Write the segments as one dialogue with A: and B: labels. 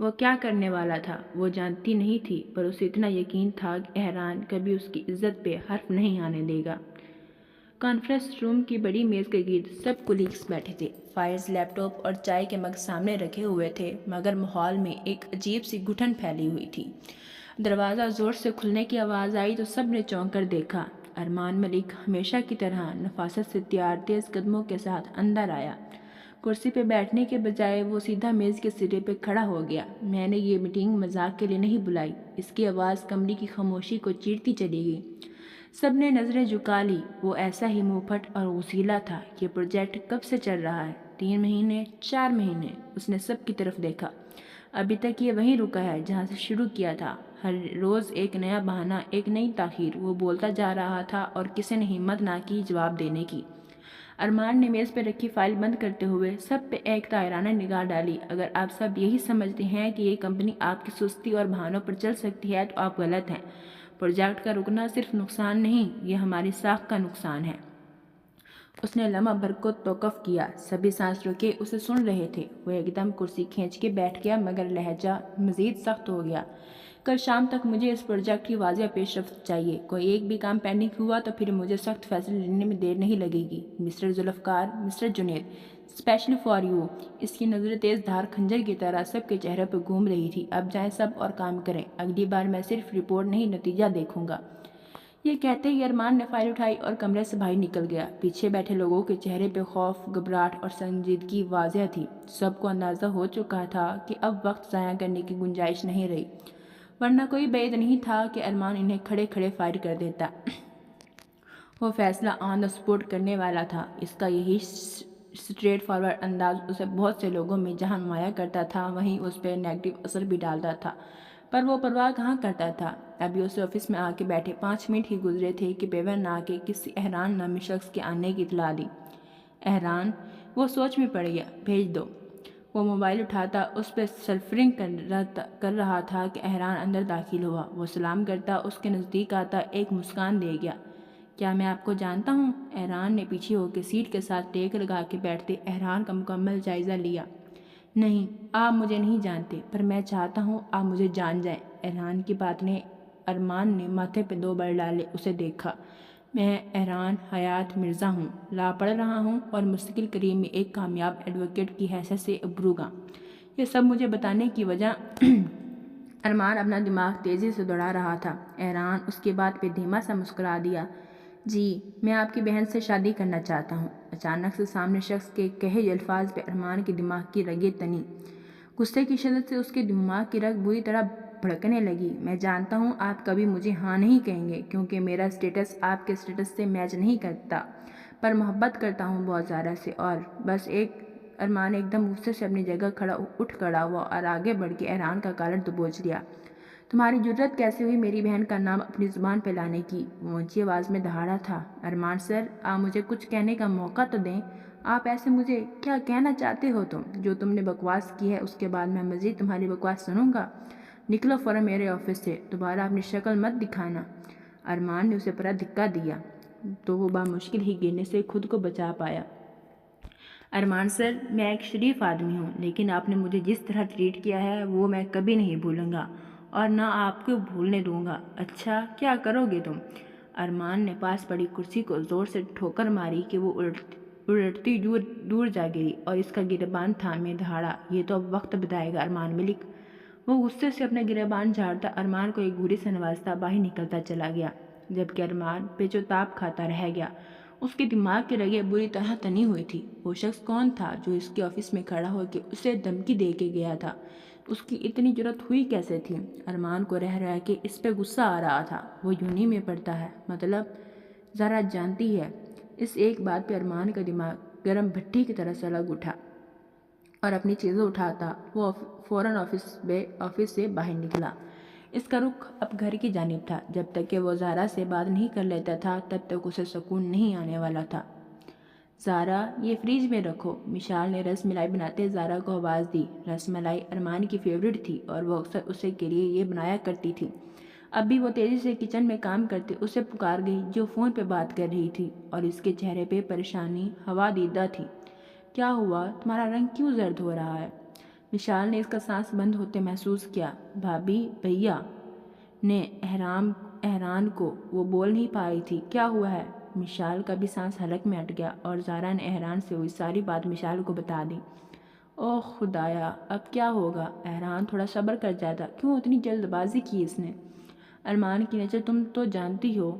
A: وہ کیا کرنے والا تھا وہ جانتی نہیں تھی، پر اسے اتنا یقین تھا کہ احران کبھی اس کی عزت پہ حرف نہیں آنے دے گا۔ کانفرنس روم کی بڑی میز کے گرد سب کولیگز بیٹھے تھے۔ فائلز، لیپ ٹاپ اور چائے کے مگ سامنے رکھے ہوئے تھے، مگر ماحول میں ایک عجیب سی گھٹن پھیلی ہوئی تھی۔ دروازہ زور سے کھلنے کی آواز آئی تو سب نے چونک کر دیکھا۔ ارمان ملک ہمیشہ کی طرح نفاست سے تیار تیز قدموں کے ساتھ اندر آیا۔ کرسی پہ بیٹھنے کے بجائے وہ سیدھا میز کے سرے پہ کھڑا ہو گیا۔ میں نے یہ میٹنگ مذاق کے لیے نہیں بلائی، اس کی آواز کمرے کی خاموشی کو چیرتی چلی گئی۔ سب نے نظریں جھکا لی۔ وہ ایسا ہی منہ پھٹ اور غصیلا تھا۔ یہ پروجیکٹ کب سے چل رہا ہے؟ 3 مہینے، 4 مہینے؟ اس نے سب کی طرف دیکھا۔ ابھی تک یہ وہیں رکا ہے جہاں سے شروع کیا تھا۔ ہر روز ایک نیا بہانہ، ایک نئی تاخیر۔ وہ بولتا جا رہا تھا اور کسی نے ہمت نہ کی جواب دینے کی۔ ارمان نے میز پہ رکھی فائل بند کرتے ہوئے سب پہ ایک طائرانہ نگاہ ڈالی۔ اگر آپ سب یہی سمجھتے ہیں کہ یہ کمپنی آپ کی سستی اور بہانوں پر چل سکتی ہے تو آپ غلط ہیں۔ پروجیکٹ کا رکنا صرف نقصان نہیں، یہ ہماری ساکھ کا نقصان ہے۔ اس نے لمحہ بھر کو توقف کیا۔ سبھی سانس روکے اسے سن رہے تھے۔ وہ ایک دم کرسی کھینچ کے بیٹھ گیا، مگر لہجہ مزید سخت ہو گیا۔ کل شام تک مجھے اس پروجیکٹ کی واضح پیش رفت چاہیے۔ کوئی ایک بھی کام پینڈنگ ہوا تو پھر مجھے سخت فیصلے لینے میں دیر نہیں لگے گی۔ Mister Zulfiqar, mister Junaid, specially for you. اس کی نظر تیز دھار خنجر کی طرح سب کے چہرے پہ گھوم رہی تھی۔ اب جائیں سب اور کام کریں۔ اگلی بار میں صرف رپورٹ نہیں، نتیجہ دیکھوں گا۔ یہ کہتے ہی ارمان نے فائل اٹھائی اور کمرے سے باہر نکل گیا۔ پیچھے بیٹھے لوگوں کے چہرے پہ خوف، گھبراہٹ اور سنجیدگی واضح تھی۔ سب کو اندازہ ہو چکا تھا کہ اب وقت ضائع کرنے کی گنجائش نہیں رہی، ورنہ کوئی بعید نہیں تھا کہ ارمان انہیں کھڑے کھڑے فائر کر دیتا۔ وہ فیصلہ آن دا اسپاٹ کرنے والا تھا۔ اس کا یہی اسٹریٹ فارورڈ انداز اسے بہت سے لوگوں میں جہاں نمایاں کرتا تھا، وہیں اس پہ نیگیٹو اثر بھی ڈالتا تھا، پر وہ پرواہ کہاں کرتا تھا۔ ابھی اسے آفس میں آ کے بیٹھے 5 منٹ ہی گزرے تھے کہ پیور نے آ کے کسی احران نامی شخص کے آنے کی اطلاع دی۔ احران؟ وہ سوچ میں پڑ گیا۔ بھیج دو۔ وہ موبائل اٹھاتا اس پہ سرفرنگ کر رہا تھا کہ احران اندر داخل ہوا۔ وہ سلام کرتا، اس کے نزدیک آتا، ایک مسکان دے گیا۔ کیا میں آپ کو جانتا ہوں؟ احران نے پیچھے ہو کے سیٹ کے ساتھ ٹیک لگا کے بیٹھتے احران کا مکمل جائزہ لیا۔ نہیں، آپ مجھے نہیں جانتے، پر میں چاہتا ہوں آپ مجھے جان جائیں۔ احران کی بات نے ارمان نے ماتھے پہ 2 بل ڈالے اسے دیکھا۔ میں احران حیات مرزا ہوں، لا پڑھ رہا ہوں اور مستقل کریم میں ایک کامیاب ایڈوکیٹ کی حیثیت سے ابھروں گا۔ یہ سب مجھے بتانے کی وجہ ارمان اپنا دماغ تیزی سے دوڑا رہا تھا۔ احران اس کی بات پہ دھیما سا مسکرا دیا۔ جی، میں آپ کی بہن سے شادی کرنا چاہتا ہوں۔ اچانک سے سامنے شخص کے کہے الفاظ پہ ارمان کے دماغ کی رگیں تنی۔ غصے کی شدت سے اس کے دماغ کی رگ بری طرح بھڑکنے لگی۔ میں جانتا ہوں آپ کبھی مجھے ہاں نہیں کہیں گے، کیونکہ میرا اسٹیٹس آپ کے اسٹیٹس سے میچ نہیں کرتا، پر محبت کرتا ہوں بہت زیادہ سے، اور بس ایک۔ ارمان ایک دم غصے سے اپنی جگہ اٹھ کھڑا ہوا اور آگے بڑھ کے احران کا کالر دبوچ لیا۔ تمہاری جرت کیسے ہوئی میری بہن کا نام اپنی زبان پہ لانے کی؟ وہ اونچی آواز میں دہاڑا تھا۔ ارمان سر، آپ مجھے کچھ کہنے کا موقع تو دیں۔ آپ ایسے مجھے کیا کہنا چاہتے ہو؟ جو تم نے بکواس کی ہے اس کے بعد میں مزید تمہاری بکواس سنوں گا۔ نکلو فوراً میرے آفس سے، دوبارہ اپنی شکل مت دکھانا۔ ارمان نے اسے پورا دھکا دیا تو وہ بامشکل ہی گرنے سے خود کو بچا پایا۔ ارمان سر، میں ایک شریف آدمی ہوں، لیکن آپ نے مجھے جس طرح ٹریٹ کیا ہے وہ میں کبھی نہیں بھولوں گا اور نہ آپ کو بھولنے دوں گا۔ اچھا، کیا کرو گے تم؟ ارمان نے پاس پڑی کرسی کو زور سے ٹھوکر ماری کہ وہ الٹتی دور جا گری اور اس کا گریبان تھامے دہاڑا۔ یہ تو اب وقت بتائے گا ارمان ملک۔ وہ غصے سے اپنے گریبان جھاڑتا ارمان کو ایک گھوری سے نوازتا باہر نکلتا چلا گیا، جبکہ ارمان پیچ و تاب کھاتا رہ گیا۔ اس کے دماغ کی رگیں بری طرح تنی ہوئی تھی۔ وہ شخص کون تھا جو اس کے آفس میں کھڑا ہو کے اسے دھمکی دے کے گیا تھا؟ اس کی اتنی جرت ہوئی کیسے تھی؟ ارمان کو رہ رہ کے اس پہ غصہ آ رہا تھا۔ وہ یونی میں پڑتا ہے، مطلب ذرا جانتی ہے۔ اس ایک بات پہ ارمان کا دماغ گرم بھٹی کی طرح سلگ اٹھا اور اپنی چیزیں اٹھاتا وہ فوراً آفس سے باہر نکلا۔ اس کا رخ اب گھر کی جانب تھا۔ جب تک کہ وہ زارا سے بات نہیں کر لیتا تھا تب تک اسے سکون نہیں آنے والا تھا۔ زارا، یہ فریج میں رکھو۔ مشال نے رس ملائی بناتے زارا کو آواز دی۔ رس ملائی ارمان کی فیورٹ تھی اور وہ اکثر اسے کے لیے یہ بنایا کرتی تھی۔ اب بھی وہ تیزی سے کچن میں کام کرتے اسے پکار گئی جو فون پہ بات کر رہی تھی، اور اس کے چہرے پہ پریشانی ہوا دیدہ تھی۔ کیا ہوا؟ تمہارا رنگ کیوں زرد ہو رہا ہے؟ مشال نے اس کا سانس بند ہوتے محسوس کیا۔ بھابھی بھیا نے احران کو وہ بول نہیں پائی تھی۔ کیا ہوا ہے؟ مشال کا بھی سانس حلق میں اٹ گیا اور زارا نے احران سے ہوئی ساری بات مشال کو بتا دی۔ اوہ خدایا، اب کیا ہوگا؟ احران تھوڑا صبر کر جاتا، کیوں اتنی جلد بازی کی اس نے؟ ارمان کی نظر تم تو جانتی ہو،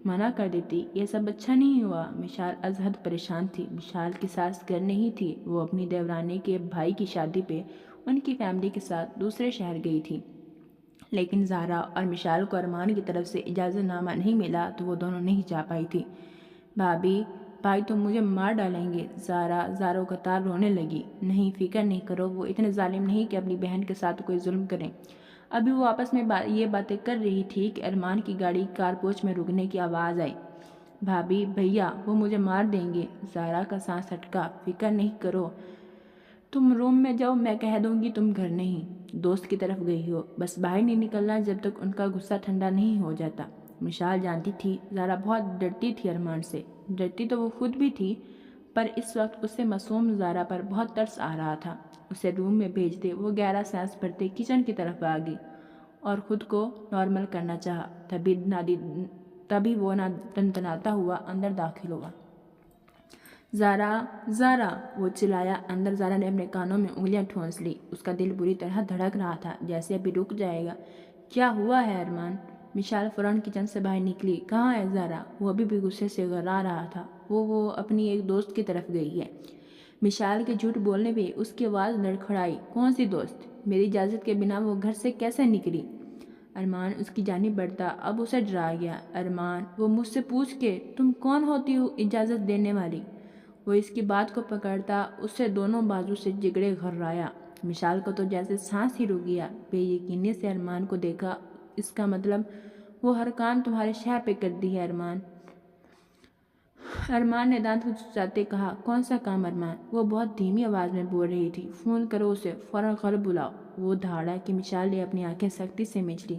A: منع کر دیتی، یہ سب اچھا نہیں ہوا۔ مشال از حد پریشان تھی۔ مشال کی ساس گھر نہیں تھی، وہ اپنی دیورانی کے بھائی کی شادی پہ ان کی فیملی کے ساتھ دوسرے شہر گئی تھی، لیکن زارا اور مشال کو ارمان کی طرف سے اجازت نامہ نہیں ملا تو وہ دونوں نہیں جا پائی تھی۔ بھابھی بھائی تو مجھے مار ڈالیں گے۔ زارا کا تار رونے لگی۔ نہیں، فکر نہیں کرو، وہ اتنے ظالم نہیں کہ اپنی بہن کے ساتھ کوئی ظلم کریں۔ ابھی وہ آپس میں یہ باتیں کر رہی تھی کہ ارمان کی گاڑی کار پوچھ میں رکنے کی آواز آئی۔ بھابھی بھیا وہ مجھے مار دیں گے۔ زارا کا سانس اٹکا۔ فکر نہیں کرو، تم روم میں جاؤ، میں کہہ دوں گی تم گھر نہیں، دوست کی طرف گئی ہو، بس باہر نہیں نکلنا جب تک ان کا غصہ ٹھنڈا نہیں ہو جاتا۔ مشال جانتی تھی زارا بہت ڈرتی تھی ارمان سے، ڈرتی تو وہ خود بھی تھی، پر اس وقت اسے معصوم زارا پر بہت ترس آ رہا تھا۔ اسے روم میں بھیج دے، وہ گہرا سانس بھرتے کچن کی طرف آگئی اور خود کو نارمل کرنا چاہا۔ تبھی وہ تنتناتا ہوا اندر داخل ہوا۔ زارا زارا، وہ چلایا۔ اندر زارا نے اپنے کانوں میں انگلیاں ٹھونس لی۔ اس کا دل بری طرح دھڑک رہا تھا، جیسے ابھی رک جائے گا۔ کیا ہوا ہے ارمان؟ مشال فوراً کچن سے باہر نکلی۔ کہاں ہے زارا؟ وہ ابھی بھی غصے سے گھبرا رہا تھا۔ وہ اپنی ایک دوست کی طرف گئی ہے۔ مشال کے جھوٹ بولنے پہ اس کی آواز لڑکھڑائی۔ کون سی دوست؟ میری اجازت کے بنا وہ گھر سے کیسے نکلی؟ ارمان اس کی جانب بڑھتا، اب اسے ڈرا گیا۔ ارمان، وہ مجھ سے پوچھ کے تم کون ہوتی ہو اجازت دینے والی؟ وہ اس کی بات کو پکڑتا، اسے دونوں بازو سے جگڑے گھرایا۔ مشال کو تو جیسے سانس ہی رک گیا۔ بے یقینی سے ارمان کو دیکھا۔ اس کا مطلب وہ ہر کام تمہارے شہر پہ کرتی ہے ارمان؟ ارمان نے دانت چاٹتے کہا۔ کون سا کام ارمان؟ وہ بہت دھیمی آواز میں بول رہی تھی۔ فون کرو اسے، فوراً گھر بلاؤ۔ وہ دھاڑا کہ مشال نے اپنی آنکھیں سختی سے مچ لی۔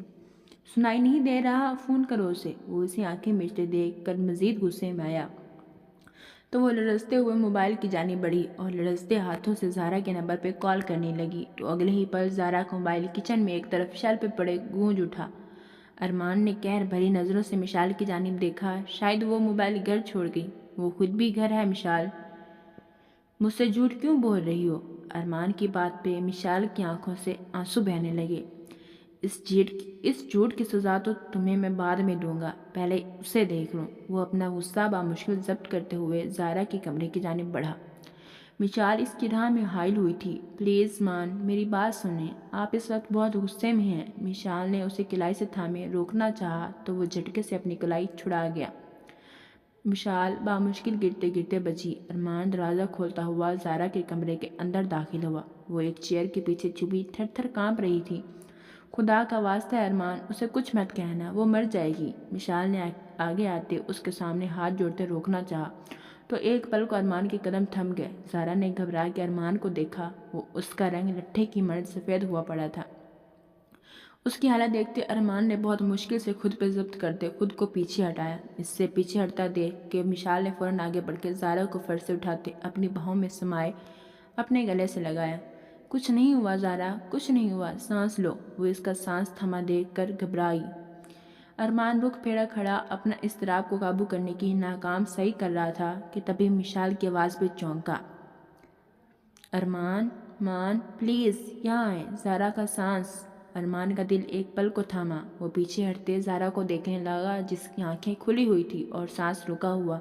A: سنائی نہیں دے رہا؟ فون کرو اسے۔ وہ اسے آنکھیں مچتے دیکھ کر مزید غصے میں آیا تو وہ لرزتے ہوئے موبائل کی جانب بڑھی اور لرزتے ہاتھوں سے زارا کے نمبر پہ کال کرنے لگی تو اگلے ہی پل زارا کا موبائل کچن میں ایک طرف شیلف پہ پڑے گونج اٹھا۔ ارمان نے قہر بھری نظروں سے مشال کی جانب دیکھا۔ شاید وہ موبائل گھر چھوڑ گئی۔ وہ خود بھی گھر ہے مشال، مجھ سے جھوٹ کیوں بول رہی ہو؟ ارمان کی بات پہ مشال کی آنکھوں سے آنسو بہنے لگے۔ اس جھوٹ کی سزا تو تمہیں میں بعد میں دوں گا، پہلے اسے دیکھ لوں۔ وہ اپنا غصہ بامشکل ضبط کرتے ہوئے زارا کے کمرے کی جانب بڑھا۔ مشال اس کی راہ میں حائل ہوئی تھی۔ پلیز مان، میری بات سنیں، آپ اس وقت بہت غصے میں ہیں۔ مشال نے اسے کلائی سے تھامے روکنا چاہا تو وہ جھٹکے سے اپنی کلائی چھڑا گیا۔ مشال بامشکل گرتے گرتے بچی۔ ارمان دروازہ کھولتا ہوا زارا کے کمرے کے اندر داخل ہوا۔ وہ ایک چیئر کے پیچھے چھپی تھر تھر کانپ رہی تھی۔ خدا کا واسطہ ہے ارمان، اسے کچھ مت کہنا، وہ مر جائے گی۔ مشال نے آگے آتے اس کے سامنے ہاتھ جوڑتے روکنا چاہا تو ایک پل کو ارمان کے قدم تھم گئے۔ زارا نے گھبرا کے ارمان کو دیکھا۔ وہ اس کا رنگ لٹھے کی مرد سفید ہوا پڑا تھا۔ اس کی حالت دیکھتے ارمان نے بہت مشکل سے خود پہ ضبط کرتے خود کو پیچھے ہٹایا۔ اس سے پیچھے ہٹتا دیکھ کے مشال نے فوراً آگے بڑھ کے زارا کو فرش سے اٹھاتے اپنی باہوں میں سمائے اپنے گلے سے لگایا۔ کچھ نہیں ہوا زارا، کچھ نہیں ہوا، سانس لو۔ وہ اس کا سانس تھما دیکھ کر گھبرائی۔ ارمان رخ پھیرا کھڑا اپنا اضطراب کو قابو کرنے کی ناکام سعی کر رہا تھا کہ تبھی مشال کی آواز پہ چونکا۔ ارمان مان پلیز یہاں آئیں۔ زارا کا سانس۔ ارمان کا دل ایک پل کو تھاما۔ وہ پیچھے ہٹتے زارا کو دیکھنے لگا جس کی آنکھیں کھلی ہوئی تھی اور سانس رکا ہوا۔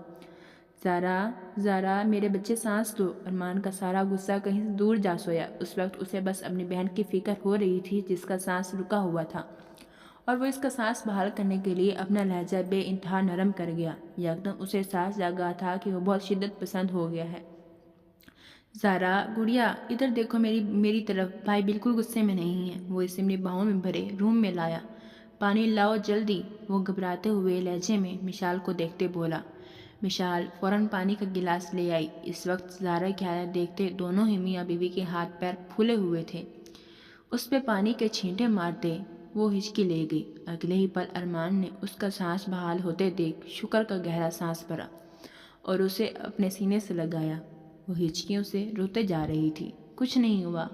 A: زارا زارا میرے بچے سانس لو۔ ارمان کا سارا غصہ کہیں دور جا سویا۔ اس وقت اسے بس اپنی بہن کی فکر ہو رہی تھی جس کا سانس رکا ہوا تھا، اور وہ اس کا سانس بحال کرنے کے لیے اپنا لہجہ بے انتہا نرم کر گیا۔ یکدم اسے احساس جاگا تھا کہ وہ بہت شدت پسند ہو گیا ہے۔ زارا گڑیا ادھر دیکھو میری طرف، بھائی بالکل غصے میں نہیں ہے۔ وہ اسے اپنی باہوں میں بھرے روم میں لایا۔ پانی لاؤ جلدی، وہ گھبراتے ہوئے لہجے میں مشال کو دیکھتے بولا۔ مشال فوراً پانی کا گلاس لے آئی۔ اس وقت زارا کی حالت دیکھتے دونوں ہی میاں بیوی کے ہاتھ پیر پھولے ہوئے تھے۔ اس پہ پانی کے چھینٹے مارتے وہ ہچکی لے گئی۔ اگلے ہی پل ارمان نے اس کا سانس بحال ہوتے دیکھ شکر کا گہرا سانس بھرا اور اسے اپنے سینے سے لگایا۔ وہ ہچکیوں سے روتے جا رہی تھی۔ کچھ نہیں ہوا،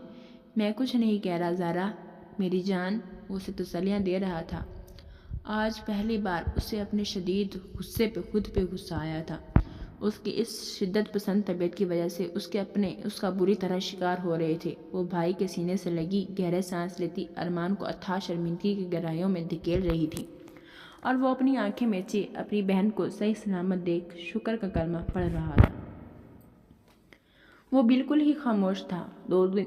A: میں کچھ نہیں کہہ رہا زارا میری جان، وہ اسے تسلیاں دے رہا تھا۔ آج پہلی بار اسے اپنے شدید غصے پہ خود پہ غصہ آیا تھا۔ اس کی اس شدت پسند طبیعت کی وجہ سے اس کا بری طرح شکار ہو رہے تھے۔ وہ بھائی کے سینے سے لگی گہرے سانس لیتی ارمان کو اتھاہ شرمندگی کی گہرائیوں میں دھکیل رہی تھی، اور وہ اپنی آنکھیں میچے اپنی بہن کو صحیح سلامت دیکھ شکر کا کلمہ پڑھ رہا تھا۔ وہ بالکل ہی خاموش تھا۔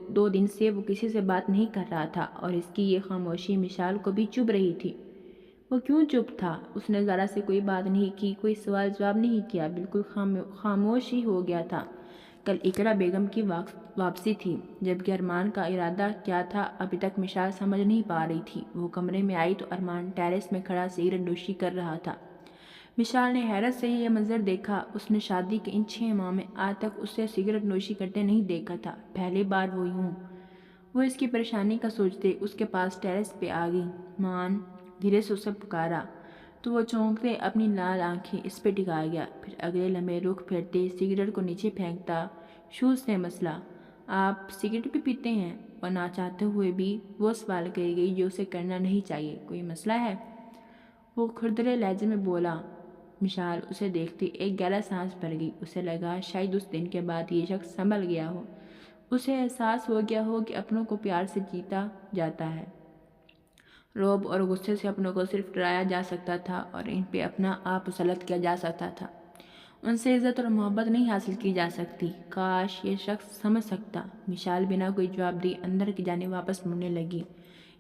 A: دو دن سے وہ کسی سے بات نہیں کر رہا تھا، اور اس کی یہ خاموشی مشال کو بھی چبھ رہی تھی۔ وہ کیوں چپ تھا؟ اس نے زارا سے کوئی بات نہیں کی، کوئی سوال جواب نہیں کیا، بالکل خاموش ہی ہو گیا تھا۔ کل اقرا بیگم کی واپسی تھی، جبکہ ارمان کا ارادہ کیا تھا ابھی تک مشال سمجھ نہیں پا رہی تھی۔ وہ کمرے میں آئی تو ارمان ٹیرس میں کھڑا سگریٹ نوشی کر رہا تھا۔ مشال نے حیرت سے یہ منظر دیکھا۔ اس نے شادی کے ان 6 ماہ میں آج تک اسے سگریٹ نوشی کرتے نہیں دیکھا تھا۔ پہلی بار وہ یوں۔ وہ اس کی پریشانی کا سوچتے اس کے پاس ٹیرس پہ آ گئی۔ مان، دھیرے سے اسے پکارا تو وہ چونکتے اپنی لال آنکھیں اس پہ ٹکا گیا، پھر اگلے لمحے رخ پھیرتے سگریٹ کو نیچے پھینکتا شوز سے مسئلہ، آپ سگریٹ بھی پیتے ہیں؟ اور نہ چاہتے ہوئے بھی وہ سوال کر گئی جو اسے کرنا نہیں چاہیے، کوئی مسئلہ ہے؟ وہ کھردرے لہجے میں بولا۔ مشال اسے دیکھتی ایک گہرا سانس بھر گئی۔ اسے لگا شاید اس دن کے بعد یہ شخص سنبھل گیا ہو، اسے احساس ہو گیا ہو کہ اپنوں کو پیار سے جیتا جاتا ہے۔ رعب اور غصے سے اپنوں کو صرف ڈرایا جا سکتا تھا اور ان پہ اپنا آپ مسلط کیا جا سکتا تھا، ان سے عزت اور محبت نہیں حاصل کی جا سکتی۔ کاش یہ شخص سمجھ سکتا۔ مشال بنا کوئی جواب دی اندر کی جانب واپس مڑنے لگی۔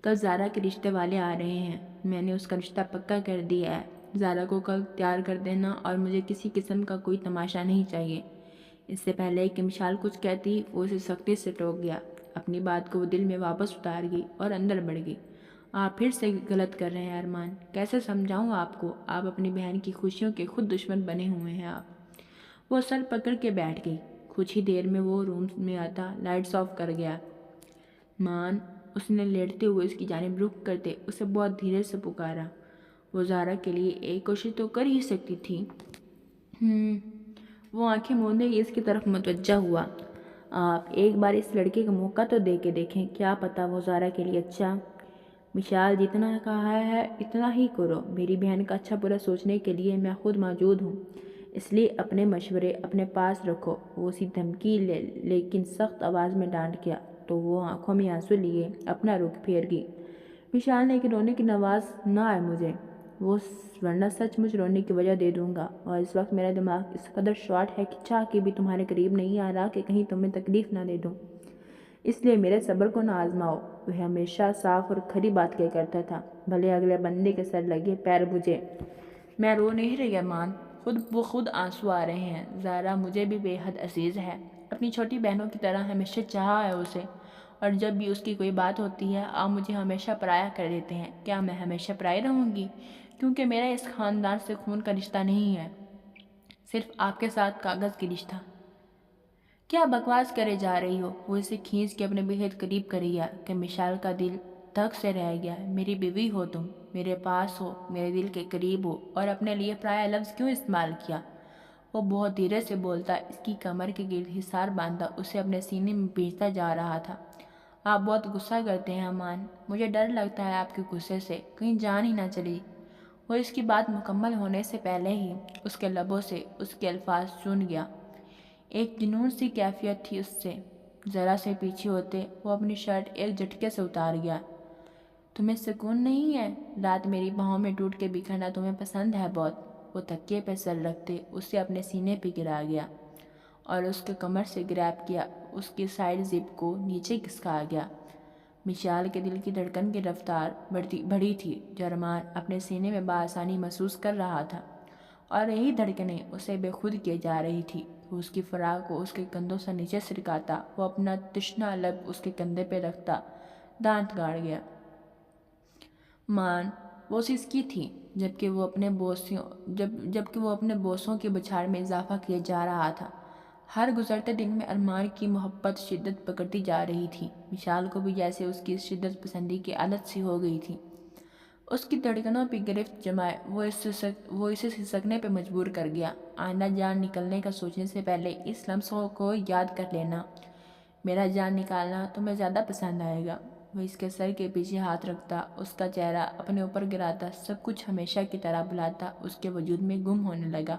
A: کل زارا کے رشتے والے آ رہے ہیں، میں نے اس کا رشتہ پکا کر دیا ہے۔ زارا کو کل تیار کر دینا، اور مجھے کسی قسم کا کوئی تماشا نہیں چاہیے۔ اس سے پہلے کہ مشال کچھ کہتی، وہ اسے سختی سے ٹوک گیا۔ اپنی بات کو وہ دل میں واپس اتار گئی اور اندر بڑھ گئی۔ آپ پھر سے غلط کر رہے ہیں ارمان، کیسے سمجھاؤں آپ کو؟ آپ اپنی بہن کی خوشیوں کے خود دشمن بنے ہوئے ہیں آپ۔ وہ سر پکڑ کے بیٹھ گئی۔ کچھ ہی دیر میں وہ روم میں آتا لائٹس آف کر گیا۔ مان، اس نے لیٹتے ہوئے اس کی جانب رخ کرتے اسے بہت دھیرے سے پکارا۔ وہ زارا کے لیے ایک کوشش تو کر ہی سکتی تھی۔ وہ آنکھیں موندے ہی اس کی طرف متوجہ ہوا۔ آپ ایک بار اس لڑکے کا موقع تو دے کے دیکھیں، کیا پتا وہ زارا کے لیے اچھا۔ مشال، جتنا کہا ہے اتنا ہی کرو۔ میری بہن کا اچھا برا سوچنے کے لیے میں خود موجود ہوں، اس لیے اپنے مشورے اپنے پاس رکھو۔ وہ اسی دھمکی لیکن سخت آواز میں ڈانٹ گیا تو وہ آنکھوں میں آنسو لیے اپنا رخ پھیر گئی۔ مشال نے کہ رونے کی آواز نہ آئے مجھے، وہ ورنہ سچ مجھ رونے کی وجہ دے دوں گا، اور اس وقت میرا دماغ اس قدر شارٹ ہے کہ چاہ کے بھی تمہارے قریب نہیں آ رہا کہ کہیں تمہیں تکلیف نہ دے دوں، اس لیے میرے صبر کو نہ آزماؤ۔ وہ ہمیشہ صاف اور کھری بات کیا کرتا تھا، بھلے اگلے بندے کے سر لگے پیر بجھے۔ میں رو نہیں رہی ارمان، خود آنسو آ رہے ہیں۔ زارا مجھے بھی بے حد عزیز ہے، اپنی چھوٹی بہنوں کی طرح ہمیشہ چاہا ہے اسے، اور جب بھی اس کی کوئی بات ہوتی ہے آپ مجھے ہمیشہ پرایا کر دیتے ہیں۔ کیا میں ہمیشہ پرائی رہوں گی؟ کیونکہ میرا اس خاندان سے خون کا رشتہ نہیں ہے، صرف آپ کے ساتھ کاغذ کی رشتہ۔ کیا بکواس کرے جا رہی ہو؟ وہ اسے کھینچ کے اپنے بہت قریب کر گیا کہ مشال کا دل دھک سے رہ گیا۔ میری بیوی ہو تم، میرے پاس ہو، میرے دل کے قریب ہو، اور اپنے لیے پرایا لفظ کیوں استعمال کیا؟ وہ بہت دھیرے سے بولتا، اس کی کمر کے گرد حصار باندھا اسے اپنے سینے میں بھیجتا جا رہا تھا۔ آپ بہت غصہ کرتے ہیں امان، مجھے ڈر لگتا ہے آپ کے غصے سے کہیں جان ہی نہ چلی۔ وہ اس کی بات مکمل ہونے سے پہلے ہی اس کے لبوں سے اس کے الفاظ چن گیا۔ ایک جنون سی کیفیت تھی اس سے۔ ذرا سے پیچھے ہوتے وہ اپنی شرٹ ایک جھٹکے سے اتار گیا۔ تمہیں سکون نہیں ہے؟ رات میری باہوں میں ٹوٹ کے بکھرنا تمہیں پسند ہے بہت؟ وہ تکیے پہ سر رکھتے اسے اپنے سینے پہ گرا گیا اور اس کے کمر سے گریب کیا، اس کی سائڈ زپ کو نیچے کھسکا گیا۔ مشال کے دل کی دھڑکن کی رفتار بڑھی تھی جو ارمان اپنے سینے میں بآسانی محسوس کر رہا تھا، اور یہی دھڑکنیں اسے بے خود کیے جا رہی تھی۔ وہ اس کی فراق کو اس کے کندھوں سے نیچے سرکاتا، وہ اپنا تشنا لب اس کے کندھے پہ رکھتا، دانت گاڑ گیا۔ مان، وہ اس کی تھی جبکہ وہ اپنے بوسوں کی بچھاڑ میں اضافہ کیے جا رہا تھا۔ ہر گزرتے دن میں ارمان کی محبت شدت پکڑتی جا رہی تھی۔ مشال کو بھی جیسے اس کی شدت پسندی کی عادت سی ہو گئی تھی۔ اس کی دھڑکنوں پہ گرفت جمائے وہ اسے سسکنے پہ مجبور کر گیا۔ آئندہ جان نکلنے کا سوچنے سے پہلے اس لمحوں کو یاد کر لینا۔ میرا جان نکالنا تمہیں زیادہ پسند آئے گا۔ وہ اس کے سر کے پیچھے ہاتھ رکھتا، اس کا چہرہ اپنے اوپر گراتا، سب کچھ ہمیشہ کی طرح بلاتا اس کے وجود میں گم ہونے لگا۔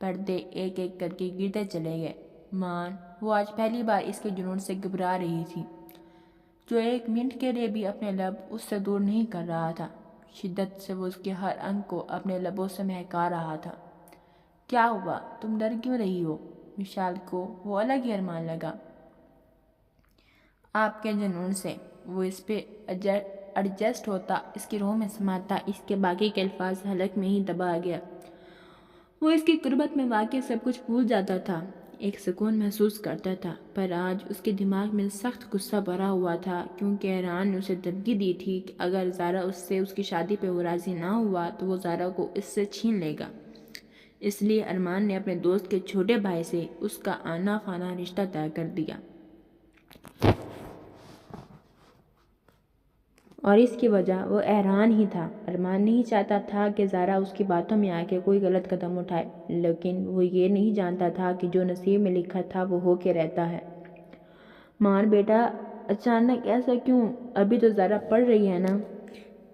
A: پردے ایک ایک کر کے گرتے چلے گئے۔ مان وہ آج پہلی بار اس کے جنون سے گھبرا رہی تھی، جو ایک منٹ کے لیے بھی اپنے لب اس سے دور نہیں کر رہا تھا۔ شدت سے وہ اس کے ہر انگ کو اپنے لبوں سے مہکا رہا تھا۔ کیا ہوا؟ تم ڈر کیوں رہی ہو؟ مشال کو وہ الگ ہی ارمان لگا۔ آپ کے جنون سے۔ وہ اس پہ ایڈجسٹ ہوتا، اس کی روح میں سماتا، اس کے باقی کے الفاظ حلق میں ہی دبا گیا۔ وہ اس کی قربت میں واقع سب کچھ بھول جاتا تھا، ایک سکون محسوس کرتا تھا، پر آج اس کے دماغ میں سخت غصہ بھرا ہوا تھا، کیونکہ ایران نے اسے دھمکی دی تھی کہ اگر زارا اس کی شادی پہ وہ راضی نہ ہوا تو وہ زارا کو اس سے چھین لے گا۔ اس لیے ارمان نے اپنے دوست کے چھوٹے بھائی سے اس کا آنا فانا رشتہ طے کر دیا، اور اس کی وجہ وہ ایران ہی تھا۔ ارمان نہیں چاہتا تھا کہ زارا اس کی باتوں میں آ کے کوئی غلط قدم اٹھائے، لیکن وہ یہ نہیں جانتا تھا کہ جو نصیب میں لکھا تھا وہ ہو کے رہتا ہے۔ مان بیٹا، اچانک ایسا کیوں؟ ابھی تو زارا پڑھ رہی ہے نا؟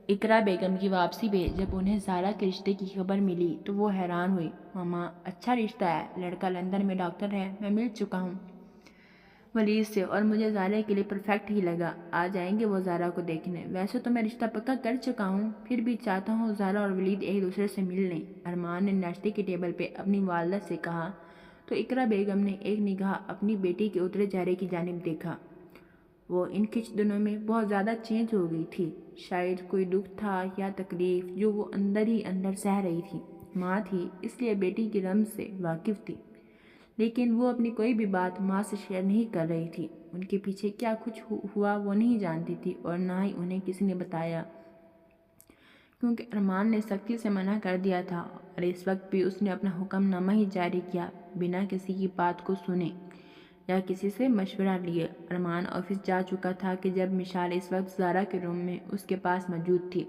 A: اقرا بیگم کی واپسی پہ جب انہیں زارا کے رشتے کی خبر ملی تو وہ حیران ہوئی۔ ماما، اچھا رشتہ ہے، لڑکا لندن میں ڈاکٹر ہے، میں مل چکا ہوں ولید سے، اور مجھے زارا کے لیے پرفیکٹ ہی لگا۔ آ جائیں گے وہ زارا کو دیکھنے۔ ویسے تو میں رشتہ پکا کر چکا ہوں، پھر بھی چاہتا ہوں زارا اور ولید ایک دوسرے سے مل لیں، ارمان نے ناشتے کی ٹیبل پہ اپنی والدہ سے کہا تو اقرا بیگم نے ایک نگاہ اپنی بیٹی کے اترے چہرے کی جانب دیکھا۔ وہ ان کچھ دنوں میں بہت زیادہ چینج ہو گئی تھی، شاید کوئی دکھ تھا یا تکلیف جو وہ اندر ہی اندر سہ رہی تھی۔ ماں تھی اس لیے بیٹی کی رمز سے واقف تھی، لیکن وہ اپنی کوئی بھی بات ماں سے شیئر نہیں کر رہی تھی۔ ان کے پیچھے کیا کچھ ہوا وہ نہیں جانتی تھی، اور نہ ہی انہیں کسی نے بتایا، کیونکہ ارمان نے سختی سے منع کر دیا تھا، اور اس وقت بھی اس نے اپنا حکم نامہ ہی جاری کیا، بنا کسی کی بات کو سنے یا کسی سے مشورہ لیے۔ ارمان آفس جا چکا تھا کہ جب مشال اس وقت زارا کے روم میں اس کے پاس موجود تھی۔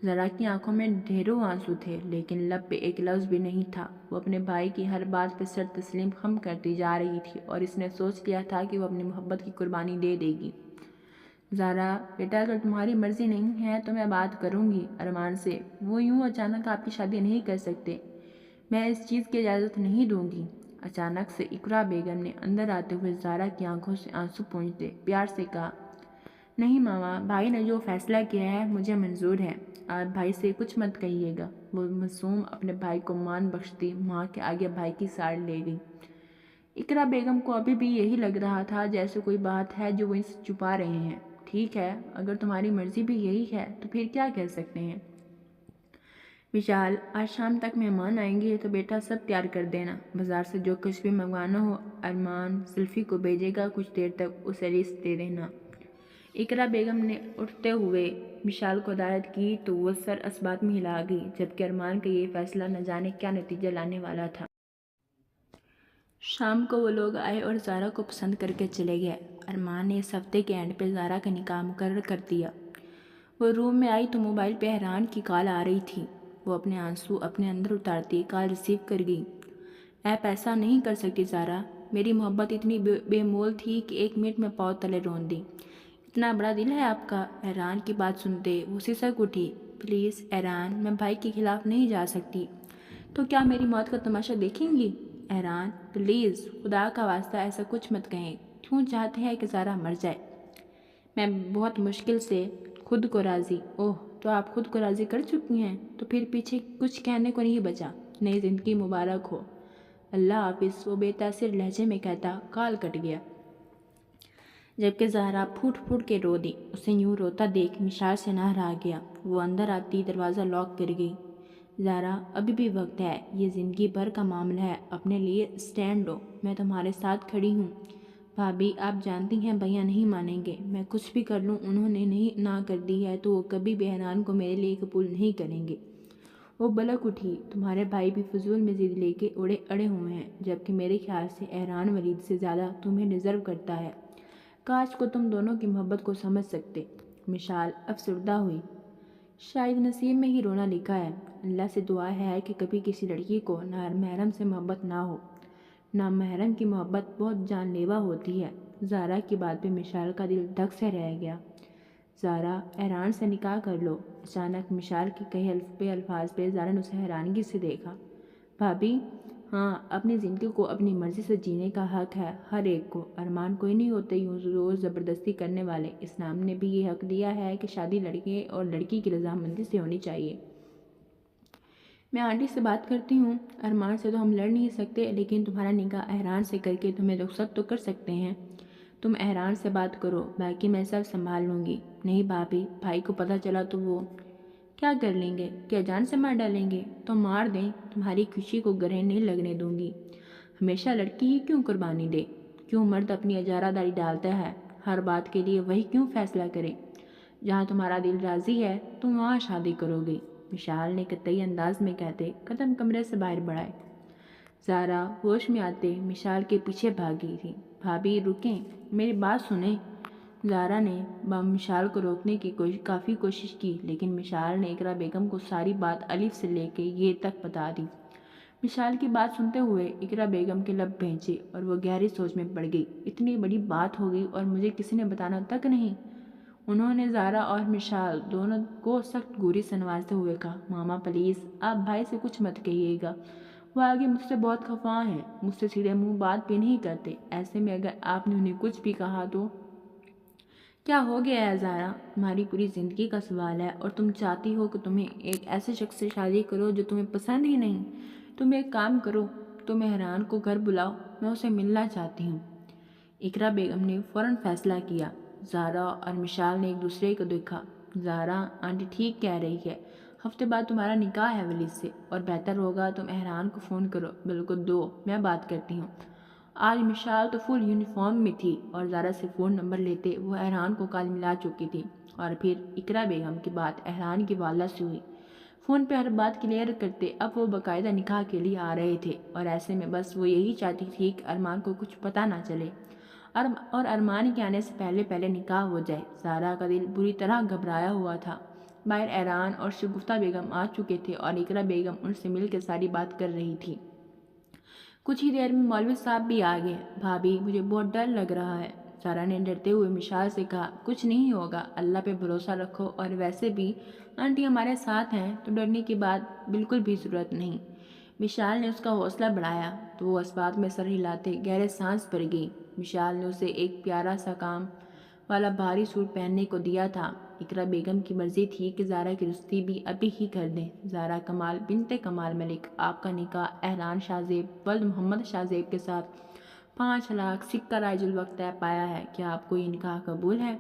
A: زارا کی آنکھوں میں ڈھیروں آنسو تھے، لیکن لب پہ ایک لفظ بھی نہیں تھا۔ وہ اپنے بھائی کی ہر بات پہ سر تسلیم خم کرتی جا رہی تھی، اور اس نے سوچ لیا تھا کہ وہ اپنی محبت کی قربانی دے دے گی۔ زارا بیٹا، اگر تمہاری مرضی نہیں ہے تو میں بات کروں گی ارمان سے، وہ یوں اچانک آپ کی شادی نہیں کر سکتے، میں اس چیز کی اجازت نہیں دوں گی۔ اچانک سے اقرا بیگم نے اندر آتے ہوئے زارا کی آنکھوں سے آنسو پونچھتے پیار سے کہا، نہیں ماما، بھائی نے جو فیصلہ کیا ہے مجھے منظور ہے، آپ بھائی سے کچھ مت کہیے گا۔ وہ معصوم اپنے بھائی کو مان بخشتی ماں کے آگے بھائی کی سائڈ لے گئی۔ اقرا بیگم کو ابھی بھی یہی لگ رہا تھا جیسے کوئی بات ہے جو وہ ان سے چھپا رہے ہیں۔ ٹھیک ہے، اگر تمہاری مرضی بھی یہی ہے تو پھر کیا کہہ سکتے ہیں۔ وشال، آج شام تک مہمان آئیں گے تو بیٹا سب تیار کر دینا، بازار سے جو کچھ بھی منگوانا ہو ارمان سلفی کو بھیجے گا، کچھ دیر تک اسے لسٹ دے دینا۔ اقرا بیگم نے اٹھتے ہوئے مشال کو ہدایت کی تو وہ سر اسبات میں ہلا گئی، جبکہ ارمان کا یہ فیصلہ نہ جانے کیا نتیجہ لانے والا تھا۔ شام کو وہ لوگ آئے اور زارا کو پسند کر کے چلے گئے۔ ارمان نے اس ہفتے کے اینڈ پہ زارا کا نکاح مقرر کر دیا۔ وہ روم میں آئی تو موبائل پہ حیران کی کال آ رہی تھی۔ وہ اپنے آنسو اپنے اندر اتارتی کال ریسیو کر گئی۔ ایپ ایسا نہیں کر سکتی زارا، میری محبت اتنی بے مول تھی کہ ایک منٹ میں پاؤں تلے رون دی۔ اتنا بڑا دل ہے آپ کا؟ ایران کی بات سنتے وہ سسک اٹھی۔ پلیز ایران، میں بھائی کے خلاف نہیں جا سکتی، تو کیا میری موت کا تماشا دیکھیں گی؟ ایران پلیز، خدا کا واسطہ ایسا کچھ مت کہیں، کیوں چاہتے ہیں کہ زارا مر جائے؟ میں بہت مشکل سے خود کو راضی۔ اوہ، تو آپ خود کو راضی کر چکی ہیں، تو پھر پیچھے کچھ کہنے کو نہیں بچا۔ نئی زندگی مبارک ہو۔ اللہ حافظ، وہ بے تاثر لہجے میں کہتا کال کٹ گیا، جبکہ زہرا پھوٹ پھوٹ کے رو دی۔ اسے یوں روتا دیکھ مشال سے نہ رہا گیا۔ وہ اندر آتی دروازہ لاک کر گئی۔ زہرا، ابھی بھی وقت ہے، یہ زندگی بھر کا معاملہ ہے، اپنے لیے اسٹینڈ لو، میں تمہارے ساتھ کھڑی ہوں۔ بھابھی، آپ جانتی ہیں بھیا نہیں مانیں گے، میں کچھ بھی کر لوں، انہوں نے نہیں نہ کر دی ہے تو وہ کبھی بھی حیران کو میرے لیے قبول نہیں کریں گے۔ وہ بلک اٹھی، تمہارے بھائی بھی فضول میں ضد لے کے اڑے ہوئے ہیں، جبکہ میرے خیال سے ایران ولید سے زیادہ تمہیں ڈیزرو کرتا ہے، کاش کو تم دونوں کی محبت کو سمجھ سکتے۔ مشال افسردہ ہوئی، شاید نصیب میں ہی رونا لکھا ہے، اللہ سے دعا ہے کہ کبھی کسی لڑکی کو نامحرم سے محبت نہ ہو، نامحرم کی محبت بہت جان لیوا ہوتی ہے۔ زارا کی بات پہ مشال کا دل دھک سے رہ گیا۔ زارا، ایران سے نکاح کر لو۔ اچانک مشال کے کئی الفاظ پہ زارا نے اسے حیرانگی سے دیکھا۔ بھابی، ہاں، اپنی زندگی کو اپنی مرضی سے جینے کا حق ہے ہر ایک کو۔ ارمان کوئی نہیں ہوتے یوں زور زبردستی کرنے والے۔ اسلام نے بھی یہ حق دیا ہے کہ شادی لڑکے اور لڑکی کی رضامندی سے ہونی چاہیے۔ میں آنٹی سے بات کرتی ہوں۔ ارمان سے تو ہم لڑ نہیں سکتے، لیکن تمہارا نکاح احران سے کر کے تمہیں رخصت تو کر سکتے ہیں۔ تم احران سے بات کرو، باقی میں سب سنبھال لوں گی۔ نہیں بھابی، بھائی کو پتہ چلا تو وہ کیا کر لیں گے؟ کیا جان سے مار ڈالیں گے؟ تو مار دیں، تمہاری خوشی کو گرہن نہیں لگنے دوں گی۔ ہمیشہ لڑکی ہی کیوں قربانی دے؟ کیوں مرد اپنی اجارہ داری ڈالتا ہے؟ ہر بات کے لیے وہی کیوں فیصلہ کرے؟ جہاں تمہارا دل راضی ہے تم وہاں شادی کرو گی، مشال نے قطعی انداز میں کہتے قدم کمرے سے باہر بڑھائے۔ زارا ہوش میں آتے مشال کے پیچھے بھاگی تھی۔ بھابی رکیں، میری بات سنیں۔ زارا نے مشال کو روکنے کی کافی کوشش کی، لیکن مشال نے اقرا بیگم کو ساری بات الف سے لے کے یہ تک بتا دی۔ مشال کی بات سنتے ہوئے اقرا بیگم کے لب بھینچے اور وہ گہری سوچ میں پڑ گئی۔ اتنی بڑی بات ہو گئی اور مجھے کسی نے بتانا تک نہیں۔ انہوں نے زارا اور مشال دونوں کو سخت گوری سے نوازتے ہوئے کہا، ماما پلیز، آپ بھائی سے کچھ مت کہیے گا، وہ آگے مجھ سے بہت خفا ہیں، مجھ سے سیدھے منہ بات بھی نہیں کرتے۔ ایسے میں اگر آپ نے انہیں کچھ بھی کہا تو کیا ہو گیا ہے زارا؟ تمہاری پوری زندگی کا سوال ہے اور تم چاہتی ہو کہ تمہیں ایک ایسے شخص سے شادی کرو جو تمہیں پسند ہی نہیں۔ تم ایک کام کرو، تم احران کو گھر بلاؤ، میں اسے ملنا چاہتی ہوں۔ اقرا بیگم نے فوراً فیصلہ کیا۔ زارا اور مشال نے ایک دوسرے کو دیکھا۔ زارا، آنٹی ٹھیک کہہ رہی ہے، ہفتے بعد تمہارا نکاح ہے ولی سے، اور بہتر ہوگا تم احران کو فون کرو۔ بالکل دو، میں بات کرتی ہوں۔ آج مشال تو فل یونیفارم میں تھی اور زارا سے فون نمبر لیتے وہ احران کو کال ملا چکی تھی، اور پھر اقرا بیگم کی بات احران کی والدہ سے ہوئی۔ فون پہ ہر بات کلیئر کرتے اب وہ باقاعدہ نکاح کے لیے آ رہے تھے، اور ایسے میں بس وہ یہی چاہتی تھی کہ ارمان کو کچھ پتہ نہ چلے اور ارمان کے آنے سے پہلے نکاح ہو جائے۔ زارا کا دل بری طرح گھبرایا ہوا تھا۔ باہر ایران اور شگفتہ بیگم آ چکے تھے اور اقرا بیگم ان سے مل کے ساری بات کر رہی تھی۔ کچھ ہی دیر میں مولوی صاحب بھی آ گئے۔ بھابی، مجھے بہت ڈر لگ رہا ہے، زارا نے ڈرتے ہوئے مشال سے کہا۔ کچھ نہیں ہوگا، اللہ پہ بھروسہ رکھو، اور ویسے بھی آنٹی ہمارے ساتھ ہیں تو ڈرنے کی بات بالکل بھی ضرورت نہیں۔ مشال نے اس کا حوصلہ بڑھایا تو وہ اس بات میں سر ہلاتے گہرے سانس بھر گئی۔ مشال نے اسے ایک پیارا سا کام والا بھاری سوٹ پہننے کو دیا تھا۔ اقرا بیگم کی مرضی تھی کہ زارا کی رخصتی بھی ابھی ہی کر دیں۔ زارا کمال بنت کمال ملک، آپ کا نکاح احران شاہ زیب ولد محمد شاہ زیب کے ساتھ 5 لاکھ سکہ رائج الوقت طے پایا ہے۔ کیا آپ کو یہ نکاح قبول ہے؟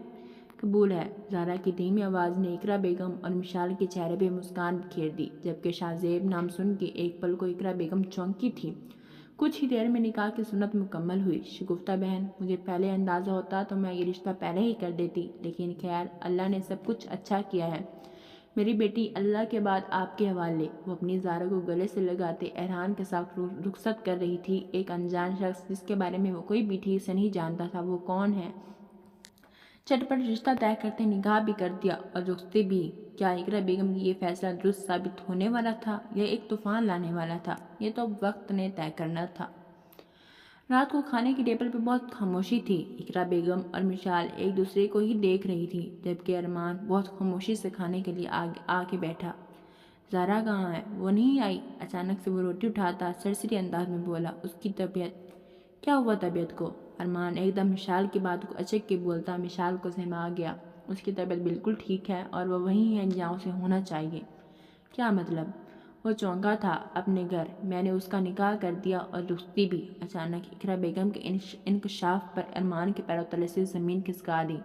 A: قبول ہے، زارا کی دھیمی آواز نے اقرا بیگم اور مشال کے چہرے پہ مسکان بکھیر دی، جبکہ شاہ زیب نام سن کے ایک پل کو اقرا بیگم چونکی تھی۔ کچھ ہی دیر میں نکاح کی سنت مکمل ہوئی۔ شگفتہ بہن، مجھے پہلے اندازہ ہوتا تو میں یہ رشتہ پہلے ہی کر دیتی، لیکن خیر اللہ نے سب کچھ اچھا کیا ہے۔ میری بیٹی اللہ کے بعد آپ کے حوالے۔ وہ اپنی زارا کو گلے سے لگاتے احران کے ساتھ رخصت کر رہی تھی۔ ایک انجان شخص جس کے بارے میں وہ کوئی بھی ٹھیک سے نہیں جانتا تھا وہ کون ہے، چٹپٹ رشتہ طے کرتے نکاح بھی کر دیا اور رخصتی بھی۔ کیا اقرا بیگم کی یہ فیصلہ درست ثابت ہونے والا تھا یا ایک طوفان لانے والا تھا؟ یہ تو وقت نے طے کرنا تھا۔ رات کو کھانے کی ٹیبل پہ بہت خاموشی تھی۔ اقرا بیگم اور مشال ایک دوسرے کو ہی دیکھ رہی تھی، جبکہ ارمان بہت خاموشی سے کھانے کے لیے آ کے بیٹھا۔ زارا کہاں ہے؟ وہ نہیں آئی؟ اچانک سے وہ روٹی اٹھاتا سرسری انداز میں بولا، اس کی طبیعت کیا ہوا طبیعت کو؟ ارمان ایک دم مشال کی بات کو اچک کے بولتا مشال کو سہما گیا۔ اس کی طبیعت بالکل ٹھیک ہے اور وہ وہیں ہے جہاں اسے ہونا چاہیے۔ کیا مطلب؟ وہ چونکا تھا۔ اپنے گھر میں نے اس کا نکاح کر دیا اور رخصتی بھی۔ اچانک اقرا بیگم کے انکشاف پر ارمان کے پیروں تلے سے زمین کھسکا دی۔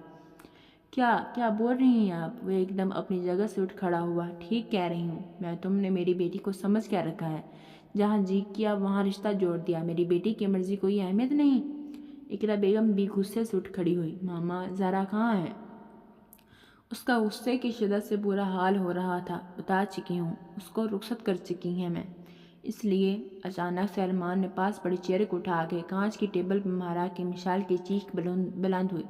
A: کیا بول رہی ہیں آپ؟ وہ ایک دم اپنی جگہ سے اٹھ کھڑا ہوا۔ ٹھیک کہہ رہی ہوں تم نے میری بیٹی کو سمجھ کیا رکھا ہے، جہاں جی کیا وہاں رشتہ جوڑ دیا، میری بیٹی کی مرضی کوئی اہمیت نہیں۔ اقرا بیگم بھی غصے سے اٹھ کھڑی ہوئی۔ ماما، زارا کہاں ہے؟ اس کا غصے کی شدت سے برا حال ہو رہا تھا۔ بتا چکی ہوں، اس کو رخصت کر چکی ہیں میں، اس لیے۔ اچانک سے ارمان نے پاس پڑی چیئر کو اٹھا کے کانچ کی ٹیبل پر مارا کہ مشال کی چیخ بلند ہوئی۔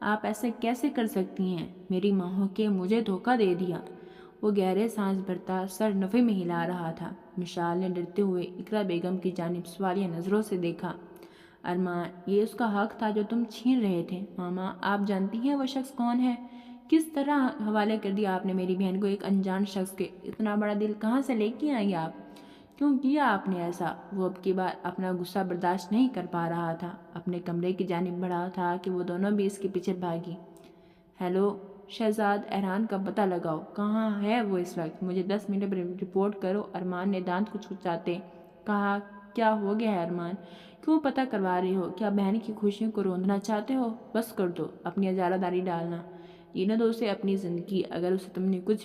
A: آپ ایسے کیسے کر سکتی ہیں؟ میری ماں ہو کے مجھے دھوکہ دے دیا۔ وہ گہرے سانس بھرتا سر نفی میں ہلا رہا تھا۔ مشال نے ڈرتے ہوئے اقرا بیگم کی جانب سوالیہ نظروں سے دیکھا۔ ارمان، یہ اس کا حق تھا جو تم چھین رہے تھے۔ ماما، آپ جانتی ہیں وہ شخص کون ہے؟ کس طرح حوالے کر دیا آپ نے میری بہن کو ایک انجان شخص کے؟ اتنا بڑا دل کہاں سے لے کے آئی آپ؟ کیوں کیا آپ نے ایسا؟ وہ اب کی بار اپنا غصہ برداشت نہیں کر پا رہا تھا، اپنے کمرے کی جانب بڑھا تھا کہ وہ دونوں بھی اس کے پیچھے بھاگی۔ ہیلو شہزاد احران کا پتہ لگاؤ، کہاں ہے وہ اس وقت؟ مجھے 10 منٹ پر رپورٹ کرو۔ ارمان نے دانت کچکچاتے کہا۔ کیا ہو گیا ہے ارمان؟ کیوں پتہ کروا رہے ہو؟ کیا بہن کی خوشیوں کو روندنا چاہتے ہو؟ بس کر دو اپنی اجارہ داری ڈالنا، جینے دو اسے اپنی زندگی۔ اگر اسے تم نے کچھ